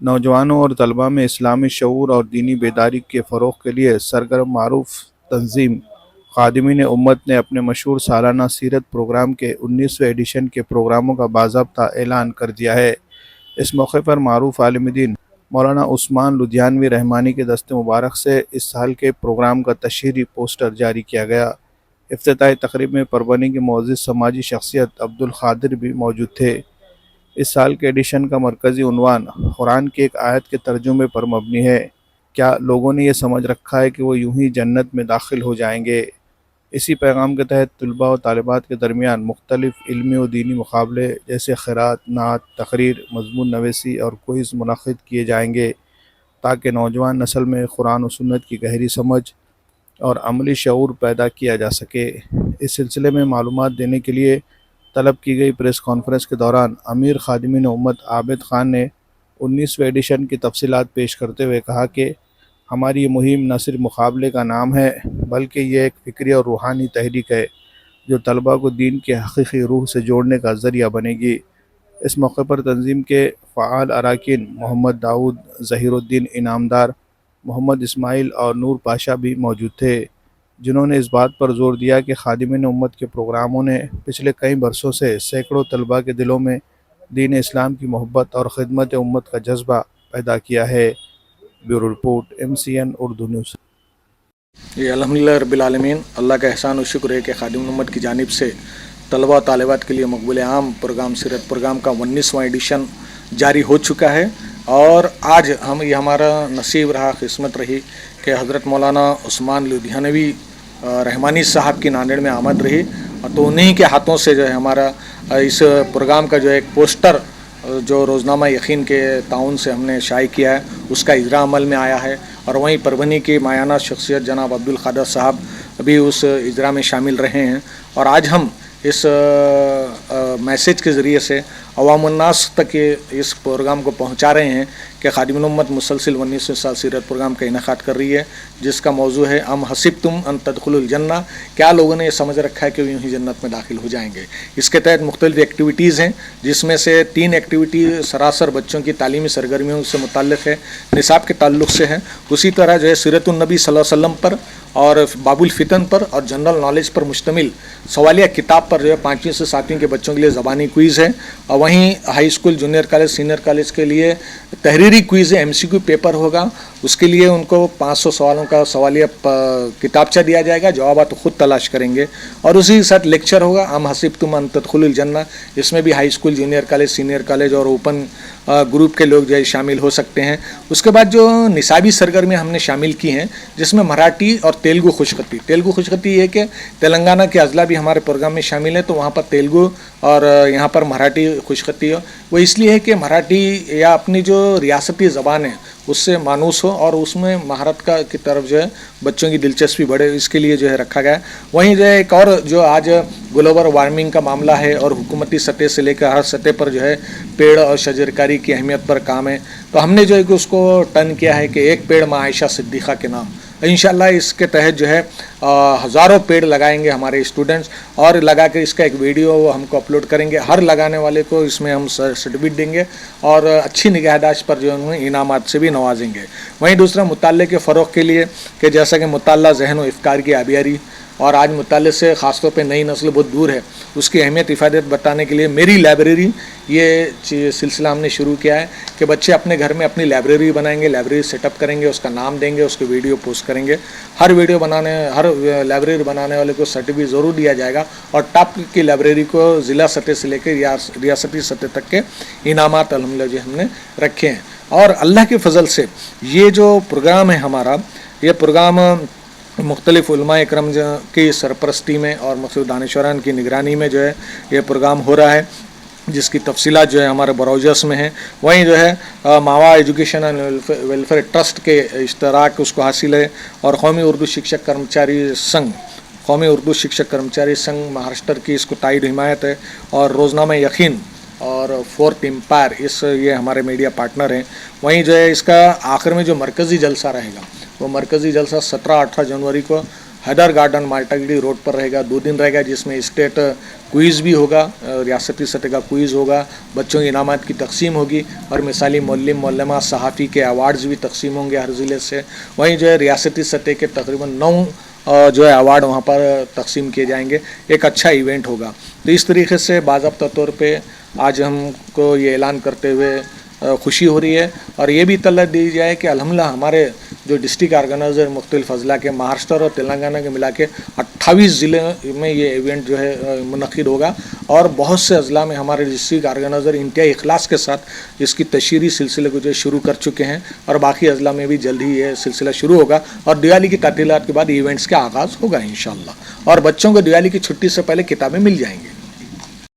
नौजवानों और तलबा में इस्लामी शऊर और दीनी बेदारी के फ़रोग़ के लिए सरगर्म मारूफ तंजीम खादिमीन उम्मत ने अपने मशहूर सालाना सीरत प्रोग्राम के 19वें एडिशन के प्रोग्रामों का बाज़ाब्ता ऐलान कर दिया है। इस मौके पर मारूफ आलिम दीन मौलाना उस्मान लुधियानवी रहमानी के दस्ते मुबारक से इस साल के प्रोग्राम का तशहीरी पोस्टर जारी किया गया। इफ्तिताही तकरीब में परवनी के मोअज़्ज़िज़ समाजी शख्सियत अब्दुल ख़ादिर भी मौजूद थे। इस साल के एडिशन का मरकज़ी उन्वान कुरान की एक आयत के तर्जुमे पर मबनी है। क्या लोगों ने यह समझ रखा है कि वो यूं ही जन्नत में दाखिल हो जाएंगे? इसी पैगाम के तहत तलबा और तालिबात के दरमियान मुख्तलिफ इल्मी और दीनी मुकाबले जैसे ख़िरात, नात, तकरीर, मज़मून नवीसी और क्विज़ मुनक़्क़िद किए जाएंगे ताकि नौजवान नस्ल में कुरान और सुन्नत की गहरी समझ और अमली शऊर पैदा किया जा सके। इस सिलसिले में मालूमात देने के लिए तलब की गई प्रेस कॉन्फ्रेंस के दौरान अमीर खादिमीन उम्मत आबिद ख़ान ने 19वें एडिशन की तफसीलात पेश करते हुए कहा कि हमारी ये मुहिम न सिर्फ मुकाबले का नाम है बल्कि ये एक फ़िक्री और रूहानी तहरीक है जो तलबा को दीन के हकीकी रूह से जोड़ने का ज़रिया बनेगी। इस मौके पर तंजीम के फ़आल अरकान मोहम्मद दाऊद, ज़हीरुद्दीन इनामदार, मोहम्मद इस्माइल और नूर पाशा भी मौजूद थे, जिन्होंने इस बात पर जोर दिया कि खादिमीन उम्मत के प्रोग्रामों ने पिछले कई बरसों से सैकड़ों तलबा के दिलों में दीन इस्लाम की मोहब्बत और खिदमत उम्मत का जज्बा पैदा किया है। Bureau report, MCN Urdu news. ये अल्हम्दुलिल्लाह रब्बिल आलमीन, अल्लाह का एहसान और शुक्र है कि खादिम उम्मत की जानिब से तलबा तालिबात के लिए मकबूल आम प्रोग्राम सीरत प्रोग्राम का 19वां एडिशन जारी हो चुका है। और आज ये हमारा नसीब रहा, किस्मत रही कि हज़रत मौलाना उस्मान लुधियानवी रहमानी साहब की नांदेड़ में आमद रही, तो उन्हीं के हाथों से जो है हमारा इस प्रोग्राम का जो एक पोस्टर जो रोज़नामा यकीन के ताउन से हमने शाये किया है उसका इजरा अमल में आया है। और वहीं परवनी की मायाना शख्सियत जनाब अब्दुल ख़ादर साहब भी उस इजरा में शामिल रहे हैं। और आज हम इस मैसेज के ज़रिए से अवामुन्नास तक ये इस प्रोग्राम को पहुंचा रहे हैं कि खादिमुल उम्मत मुसलसिल 19वें साल सीरत प्रोग्राम का इनेकाद कर रही है, जिसका मौजू है अम हसिबतुम अन तदखुलुल जन्ना, क्या लोगों ने ये समझ रखा है कि यूँ ही जन्नत में दाखिल हो जाएंगे। इसके तहत मुख्तलिफ एक्टिविटीज़ हैं, जिसमें से 3 एक्टिविटी सरासर बच्चों की तालीमी सरगर्मियों से मुताल्लिक़ है, निसाब के ताल्लुक़ से है। उसी तरह जो है सीरतुन नबी सल्लल्लाहु अलैहि वसल्लम पर और बाबुल फितन पर और जनरल नॉलेज पर मुश्तमिल सवालिया किताब पर जो है 5वीं से 7वीं के बच्चों के लिए ज़बानी क्विज़ है। और वहीं high school, junior college, senior college के लिए तहरीरी क्विज़ है, MCQ पेपर होगा। उसके लिए उनको 500 सवालों का सवालिया किताबचा दिया जाएगा, जवाब तो ख़ुद तलाश करेंगे। और उसी के साथ लेक्चर होगा अम हसिबतुम अन तदखुलुल जन्ना, इसमें भी high school, junior college, senior college और ओपन ग्रुप के लोग जो है शामिल हो सकते हैं। उसके बाद जो निसाबी सरगर्मी हमने शामिल की हैं, जिसमें मराठी और तेलुगु खुशखती ये कि तेलंगाना के अजला भी हमारे प्रोग्राम में शामिल है, तो वहाँ पर तेलुगु और यहाँ पर मराठी खुशखती हो। वो इसलिए है कि मराठी या अपनी जो रियासती ज़बान है उससे मानूस हो और उसमें महारत की तरफ जो है बच्चों की दिलचस्पी बढ़े, इसके लिए जो है रखा गया है। वहीं जो है एक और जो आज ग्लोबल वार्मिंग का मामला है और हुकूमती सतह से लेकर हर सतह पर जो है पेड़ और शजरकारी की अहमियत पर काम है, तो हमने जो है कि उसको टर्न किया है कि एक पेड़ माँ आयशा सिद्दीक़ा के नाम। इंशाल्लाह इसके तहत जो है हज़ारों पेड़ लगाएंगे हमारे स्टूडेंट्स और लगा कर इसका एक वीडियो हमको अपलोड करेंगे। हर लगाने वाले को इसमें हम सर्टिफिकेट देंगे और अच्छी निगहदाश्त पर जो है उन्हें इनामात से भी नवाजेंगे। वहीं दूसरा मुताल्ले के फ़रोग़ के लिए कि जैसा कि मुताल्ला ज़हन व इफ़्कार की आबियारी, और आज मुताल्ले से ख़ासतौर पे नई नस्ल बहुत दूर है, उसकी अहमियत इफ़ादत बताने के लिए मेरी लाइब्रेरी ये सिलसिला हमने शुरू किया है कि बच्चे अपने घर में अपनी लाइब्रेरी बनाएंगे, लाइब्रेरी सेटअप करेंगे, उसका नाम देंगे, उसके वीडियो पोस्ट करेंगे। हर लाइब्रेरी बनाने वाले को सर्टिफिकेट ज़रूर दिया जाएगा और टॉप की लाइब्रेरी को ज़िला सतह से लेकर रियासती सतह तक के इनामात अल्हम्दुलिल्लाह हमने रखे हैं। और अल्लाह के फ़ज़ल से ये जो प्रोग्राम है हमारा, ये प्रोग्राम मुख्तलिफ़ उलमा इकरम की सरपरस्ती में और मुख्तलिफ़ दानिशवरान की निगरानी में जो है ये प्रोग्राम हो रहा है, जिसकी तफसीलात जो है हमारे ब्राउज़र्स में है। वहीं जो है मावा एजुकेशन एंड वेलफेयर ट्रस्ट के इश्तराक उसको हासिल है और कौमी उर्दू शिक्षक कर्मचारी संघ महाराष्ट्र की इसको ताईद हिमायत है। और रोज़नामा यकीन और फोर्थ एम्पायर ये हमारे मीडिया पार्टनर हैं। वहीं जो है इसका आखिर में जो मरकज़ी जलसा रहेगा, वो मरकज़ी जलसा 17-18 जनवरी को हैदर गार्डन माल्टागिरी रोड पर रहेगा। 2 दिन रहेगा, जिसमें स्टेट क्विज़ भी होगा, रियासती सतह का क्विज़ होगा, बच्चों के इनामात की तकसीम होगी और मिसाली मौल्लिम मौल्लमा सहाफ़ी के अवार्ड्स भी तकसीम होंगे हर ज़िले से। वहीं जो है रियासती सतह के तकरीबन 9 जो है अवार्ड वहाँ पर तकसीम किए जाएंगे। एक अच्छा इवेंट होगा। तो इस तरीके से बाज़ाब्ता तौर पे आज हमको ये ऐलान करते हुए खुशी हो रही है और ये भी इत्तला दी जाए कि अल्हम्दुलिल्लाह हमारे जो डिस्ट्रिक्ट ऑर्गेनाइजर मुख्तलिफ अजला के महाराष्ट्र और तेलंगाना के मिला के 28 ज़िले में ये इवेंट जो है मुनक़िद होगा और बहुत से अजला में हमारे डिस्ट्रिक्ट ऑर्गेनाइजर इंतहाई इखलास के साथ इसकी तशहीरी सिलसिले को जो शुरू कर चुके हैं और बाकी अजला में भी जल्द ही ये सिलसिला शुरू होगा और दिवाली की तातीलात के बाद इवेंट्स का आगाज़ होगा इंशाअल्लाह। और बच्चों को दिवाली की छुट्टी से पहले किताबें मिल जाएंगी।